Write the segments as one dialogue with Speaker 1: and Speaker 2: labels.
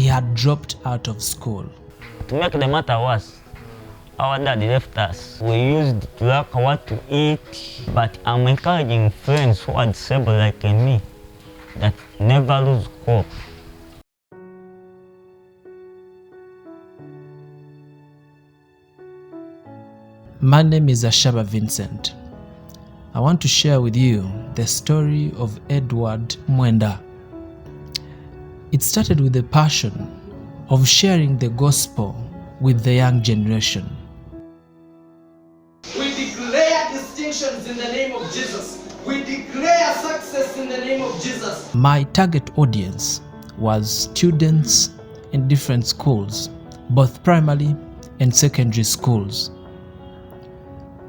Speaker 1: he had dropped out of school.
Speaker 2: To make the matter worse, our dad left us. We used to lack what to eat, but I'm encouraging friends who are disabled like me that never lose hope.
Speaker 1: My name is Ashaba Vincent. I want to share with you the story of Edward Mwenda. It started with the passion of sharing the gospel with the young generation.
Speaker 3: We declare distinctions in the name of Jesus. We declare success in the name of Jesus.
Speaker 1: My target audience was students in different schools, both primary and secondary schools.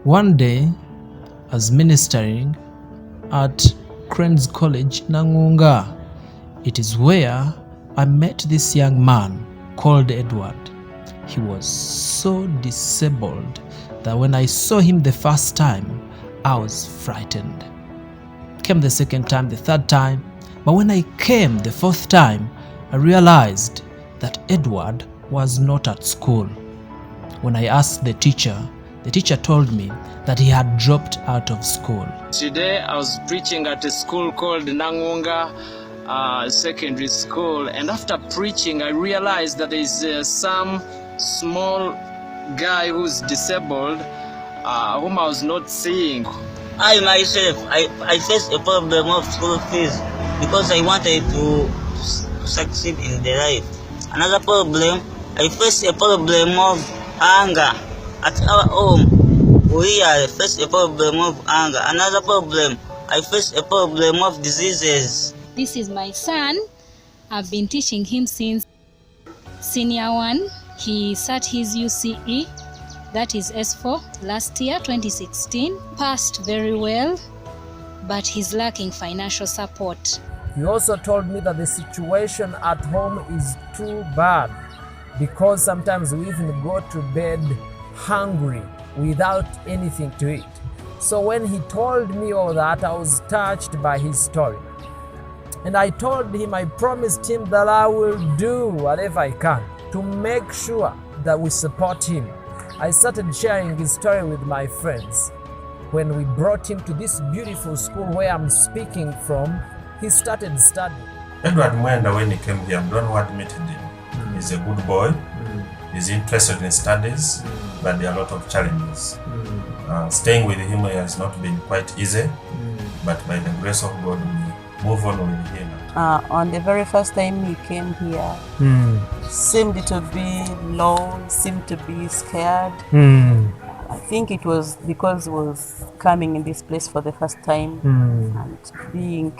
Speaker 1: One day, I was ministering at Cranes College, Nangunga. It is where I met this young man called Edward. He was so disabled that when I saw him the first time, I was frightened. Came the second time, the third time, but when I came the fourth time, I realized that Edward was not at school. When I asked the teacher told me that he had dropped out of school.
Speaker 4: Today I was preaching at a school called Nangunga Secondary School, and after preaching I realized that there is some small guy who's disabled whom I was not seeing.
Speaker 2: I myself, I faced a problem of school fees because I wanted to succeed in the life. Another problem, I faced a problem of anger. At our home, we face a problem of anger. Another problem, I face a problem of diseases.
Speaker 5: This is my son. I've been teaching him since senior 1. He sat his UCE, that is S4, last year, 2016. Passed very well, but he's lacking financial support.
Speaker 6: He also told me that the situation at home is too bad because sometimes we even go to bed hungry without anything to eat. So when he told me all that, I was touched by his story. And I told him, I promised him that I will do whatever I can to make sure that we support him. I started sharing his story with my friends. When we brought him to this beautiful school where I'm speaking from, he started studying.
Speaker 7: Edward Mwenda, when he came here, I don't know what admitted him. He's a good boy. He's interested in studies, but there are a lot of challenges. Staying with him has not been quite easy, but by the grace of God, we move on with him.
Speaker 8: On the very first time he came here, seemed to be low, seemed to be scared. I think it was because he was coming in this place for the first time and being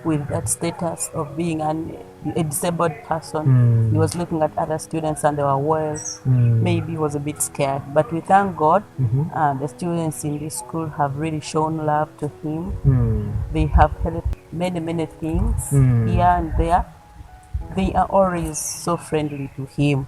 Speaker 8: with that status of being a disabled person. He was looking at other students and they were well. Maybe he was a bit scared, but we thank God. The students in this school have really shown love to him. They have helped many things here and there. They are always so friendly to him.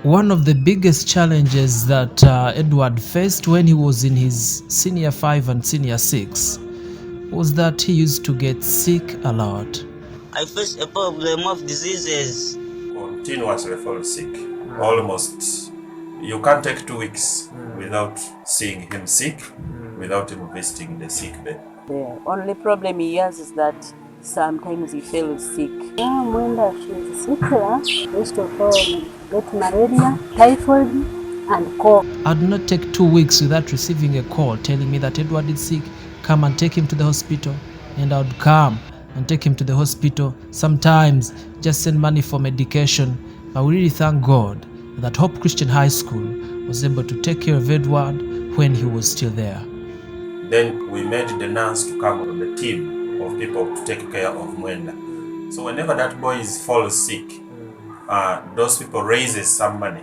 Speaker 1: One of the biggest challenges that Edward faced when he was in his senior 5 and senior 6 was that he used to get sick a lot.
Speaker 2: I faced a problem of diseases.
Speaker 7: Continuously fall sick. Almost, you can't take 2 weeks without seeing him sick, without him visiting the sick bed.
Speaker 8: The only problem he has is that sometimes he feels sick.
Speaker 9: Yeah, Mwenda, she's sick. First of all, get malaria, typhoid, and cough.
Speaker 1: I did not take 2 weeks without receiving a call telling me that Edward is sick, come and take him to the hospital. And I would come and take him to the hospital. Sometimes just send money for medication. But we really thank God that Hope Christian High School was able to take care of Edward when he was still there.
Speaker 7: Then we made the nurse to come on the team of people to take care of Mwenda. So whenever that boy falls sick, those people raises some money.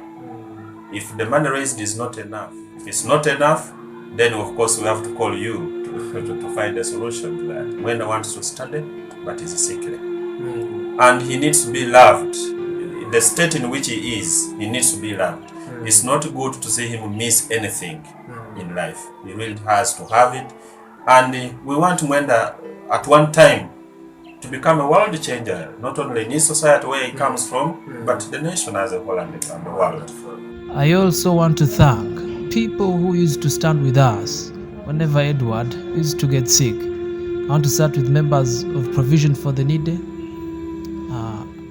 Speaker 7: If the money raised is not enough, if it's not enough, then of course we have to call you to find a solution to that. Mwenda wants to study, but he's sickly. And he needs to be loved. In the state in which he is, he needs to be loved. It's not good to see him miss anything in life. He really has to have it. And we want Mwenda at one time to become a world changer, not only in his society where he comes from, but the nation as a whole and the world.
Speaker 1: I also want to thank people who used to stand with us whenever Edward used to get sick. I want to start with members of Provision for the Needy,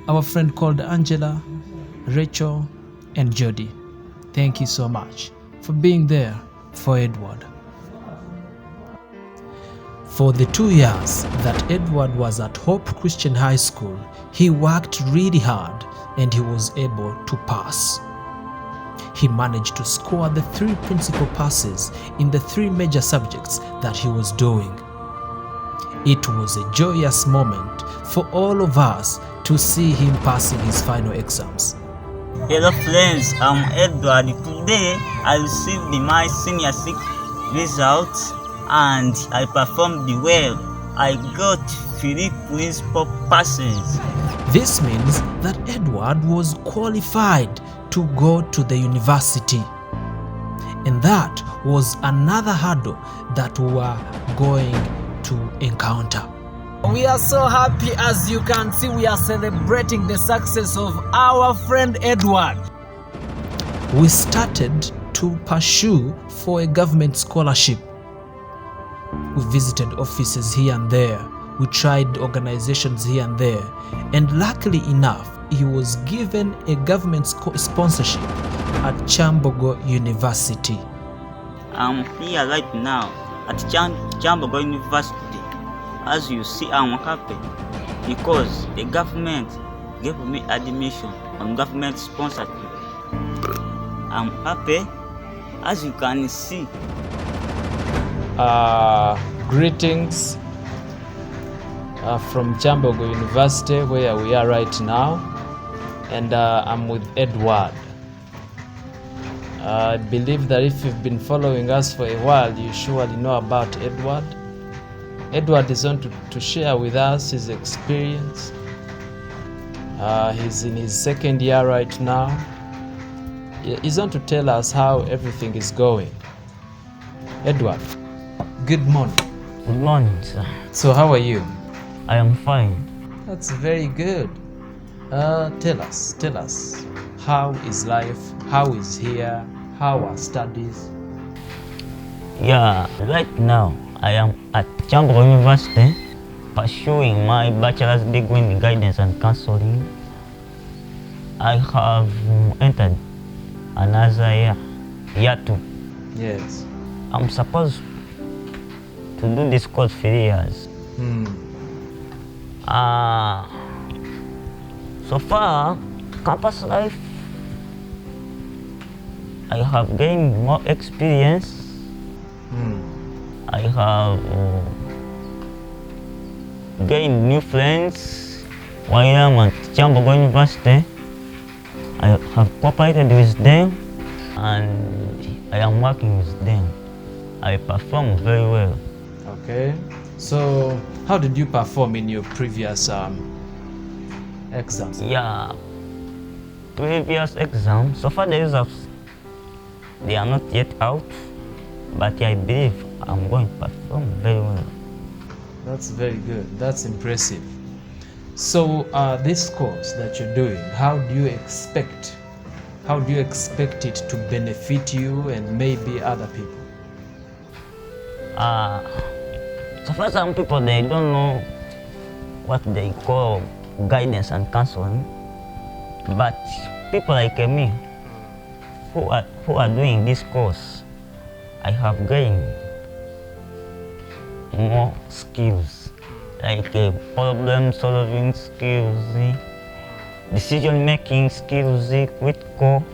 Speaker 1: our friend called Angela, Rachel, and Jody. Thank you so much for being there for Edward. For the 2 years that Edward was at Hope Christian High School, he worked really hard and he was able to pass. He managed to score the 3 principal passes in the 3 major subjects that he was doing. It was a joyous moment for all of us to see him passing his final exams.
Speaker 2: Hello friends, I'm Edward. Today I received my senior 6 results and I performed well. I got 3 principal passes.
Speaker 1: This means that Edward was qualified to go to the university. And that was another hurdle that we were going to encounter.
Speaker 6: We are so happy. As you can see, we are celebrating the success of our friend Edward.
Speaker 1: We started to pursue for a government scholarship. We visited offices here and there. We tried organizations here and there. And luckily enough, he was given a government sponsorship at Chambogo University.
Speaker 2: I'm here right now at Chambogo University. As you see, I'm happy because the government gave me admission on government sponsorship. I'm happy, as you can see.
Speaker 4: Greetings from Chambogo University, where we are right now, and I'm with Edward. I believe that if you've been following us for a while, you surely know about Edward. Edward is on to share with us his experience. He's in his 2nd year right now. He's on to tell us how everything is going. Edward, good morning.
Speaker 10: Good morning, sir.
Speaker 4: So how are you?
Speaker 10: I am fine.
Speaker 4: That's very good. Tell us, how is life? How is here? How are studies?
Speaker 10: Yeah, right now I am at Chambogo University pursuing my bachelor's degree in guidance and counseling. I have entered another year 2.
Speaker 4: Yes.
Speaker 10: I'm supposed to do this course 3 years. So far, campus life, I have gained more experience. I have gained new friends while I'm at Chambogo University. I have cooperated with them and I am working with them. I perform very well.
Speaker 4: Okay. So how did you perform in your previous exams?
Speaker 10: Yeah, previous exams. So far the results, they are not yet out, but I believe I'm going to perform very well.
Speaker 4: That's very good. That's impressive. So this course that you're doing, how do you expect it to benefit you and maybe other people?
Speaker 10: So far some people, they don't know what they call guidance and counseling, but people like me who are doing this course, I have gained more skills, like problem solving skills, decision making skills, critical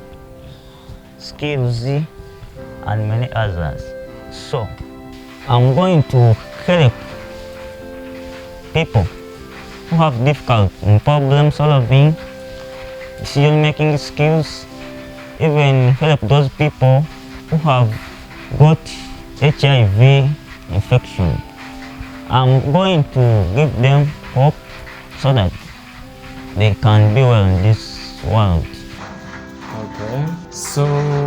Speaker 10: skills, and many others. So I'm going to help people who have difficult in problem solving, decision making skills, even help those people who have got HIV infection. I'm going to give them hope so that they can be well in this world.
Speaker 1: Okay. So,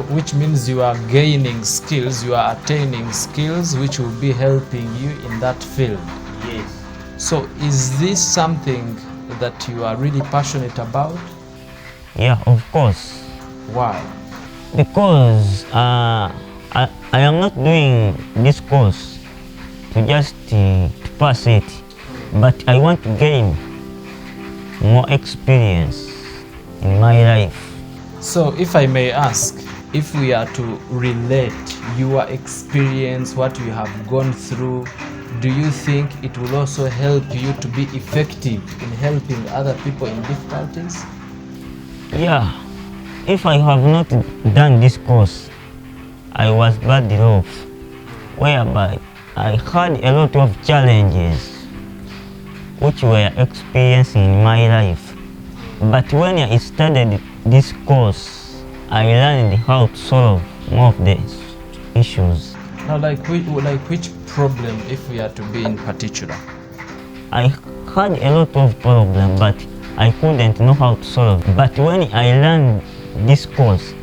Speaker 1: which means you are gaining skills, you are attaining skills which will be helping you in that field.
Speaker 10: Yes.
Speaker 1: So, is this something that you are really passionate about?
Speaker 10: Yeah, of course.
Speaker 1: Why?
Speaker 10: Because I am not doing this course to just to pass it, but I want to gain more experience in my life.
Speaker 1: So, if I may ask, if we are to relate your experience, what you have gone through, do you think it will also help you to be effective in helping other people in difficulties?
Speaker 10: Yeah, if I have not done this course, I was badly off, whereby I had a lot of challenges which were experiencing in my life. But when I studied this course, I learned how to solve more of these issues.
Speaker 1: Now, like which problem, if we are to be in particular?
Speaker 10: I had a lot of problems, but I couldn't know how to solve. But when I learned this course,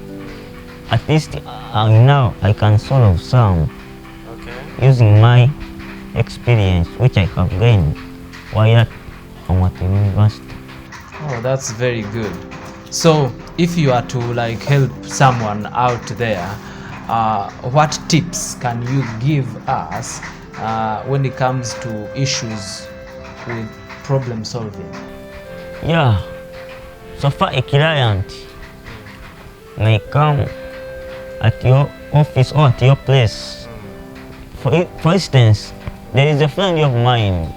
Speaker 10: at least now I can solve some using my experience which I have gained while at university.
Speaker 1: Oh, that's very good. So, if you are to like help someone out there, what tips can you give us when it comes to issues with problem solving?
Speaker 10: Yeah, so far a client may come at your office or at your place. For instance, there is a friend of mine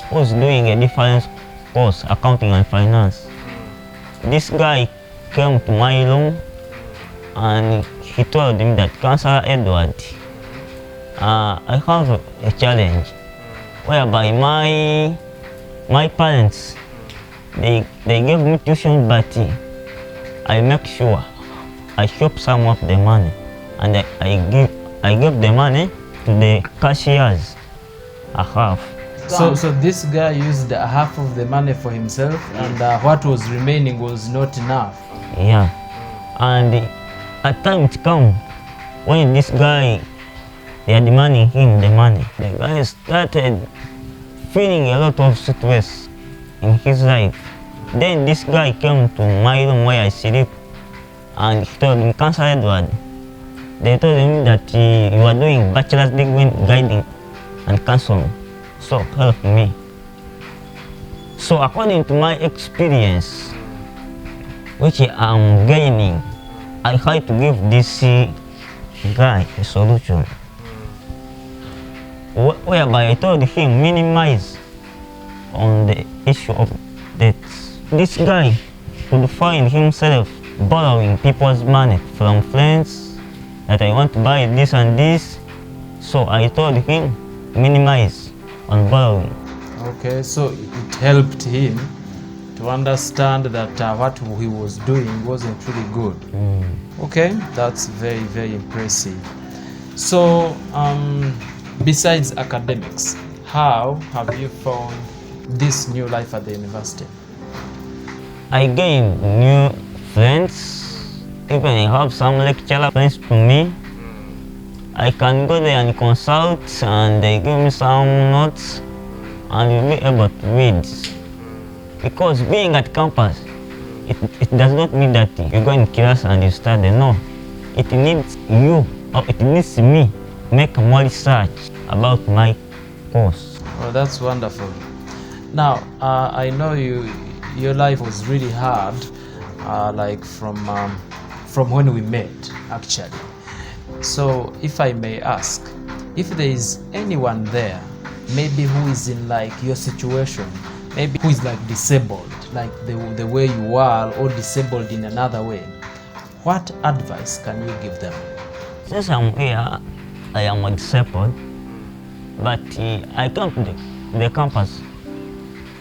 Speaker 10: who's doing a different course, accounting and finance. This guy came to my room and he told me that, Councillor Edward, I have a challenge whereby my parents, they gave me tuition, but I make sure I keep some of the money and I give the money to the cashiers, a half.
Speaker 1: So this guy used half of the money for himself, and what was remaining was not enough.
Speaker 10: Yeah, and at times come when this guy, they are demanding him the money, the guy started feeling a lot of stress in his life. Then this guy came to my room where I sleep and he told me, Councillor Edward, they told him that you are doing bachelor's degree in guiding and counseling, so help me. So according to my experience, which I'm gaining, I try to give this guy a solution, whereby I told him minimize on the issue of debts. This guy could find himself borrowing people's money from friends that I want to buy this and this, so I told him minimize on borrowing.
Speaker 1: Okay, so it helped him to understand that what he was doing wasn't really good. Okay, that's very, very impressive. So, besides academics, how have you found this new life at the university?
Speaker 10: I gained new friends, even I have some lecturer friends to me. I can go there and consult and they give me some notes and you'll be able to read. Because being at campus, it does not mean that you go in class and you study, no. It needs you, or it needs me, make more research about my course.
Speaker 1: Oh, that's wonderful. Now, I know your life was really hard, like from when we met, actually. So, if I may ask, if there is anyone there, maybe who is in like your situation, maybe who is like disabled, like the way you are, or disabled in another way, what advice can you give them?
Speaker 10: Since I'm here, I am disabled, but I come to the campus.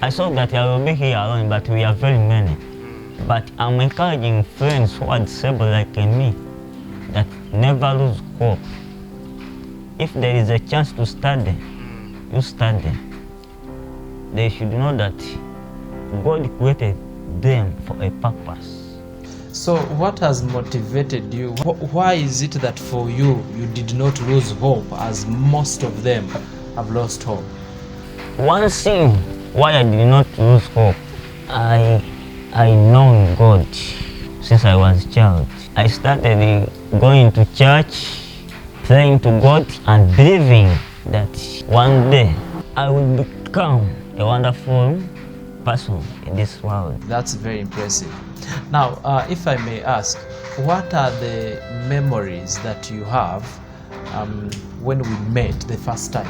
Speaker 10: I saw that I will be here alone, but we are very many. But I'm encouraging friends who are disabled like me that never lose hope. If there is a chance to study, you study. They should know that God created them for a purpose.
Speaker 1: So what has motivated you? Why is it that for you, you did not lose hope as most of them have lost hope?
Speaker 10: One thing why I did not lose hope, I know God since I was a child. I started going to church, praying to God and believing that one day I will become a wonderful person in this world.
Speaker 1: That's very impressive. Now, if I may ask, what are the memories that you have when we met the first time?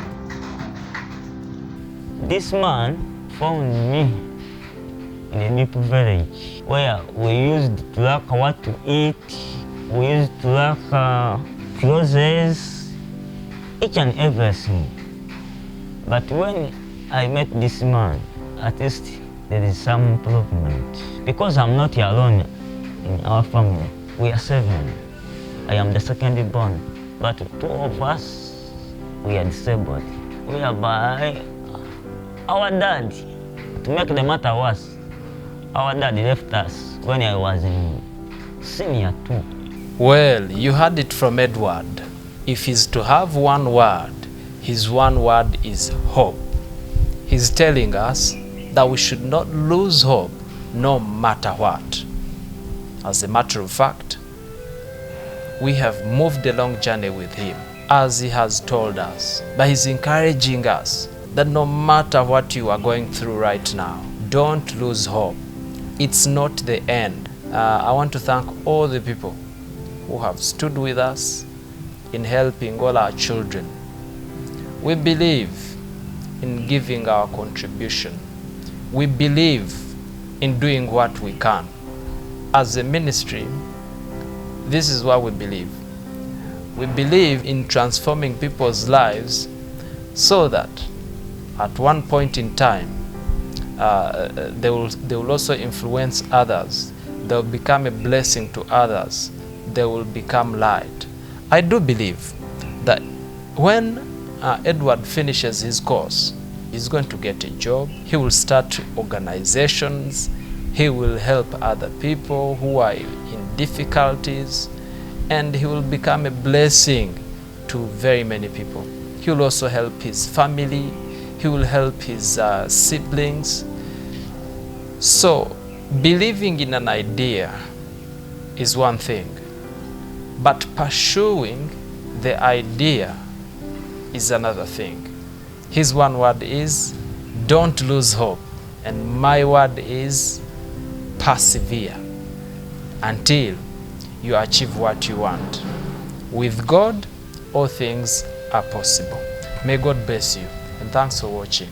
Speaker 10: This man found me in a little village where we used to lack what to eat, we used to lack clothes, each and everything. But when I met this man, at least there is some improvement. Because I'm not alone in our family, we are 7. I am the second born, but 2 of us, we are disabled. Whereby our dad, to make the matter worse, our dad left us when I was in senior 2.
Speaker 1: Well, you heard it from Edward. If he's to have one word, his one word is hope. He's telling us that we should not lose hope no matter what. As a matter of fact, we have moved a long journey with him, as he has told us, but he's encouraging us that no matter what you are going through right now, don't lose hope. It's not the end. I want to thank all the people who have stood with us in helping all our children. We believe in giving our contribution. We believe in doing what we can. As a ministry, this is what we believe. We believe in transforming people's lives so that at one point in time, they will also influence others. They will become a blessing to others. They will become light. I do believe that when Edward finishes his course, he's going to get a job. He will start organizations. He will help other people who are in difficulties, and he will become a blessing to very many people. He will also help his family. He will help his siblings. So, believing in an idea is one thing, but pursuing the idea is another thing. His one word is, don't lose hope. And my word is, persevere until you achieve what you want. With God, all things are possible. May God bless you, and thanks for watching.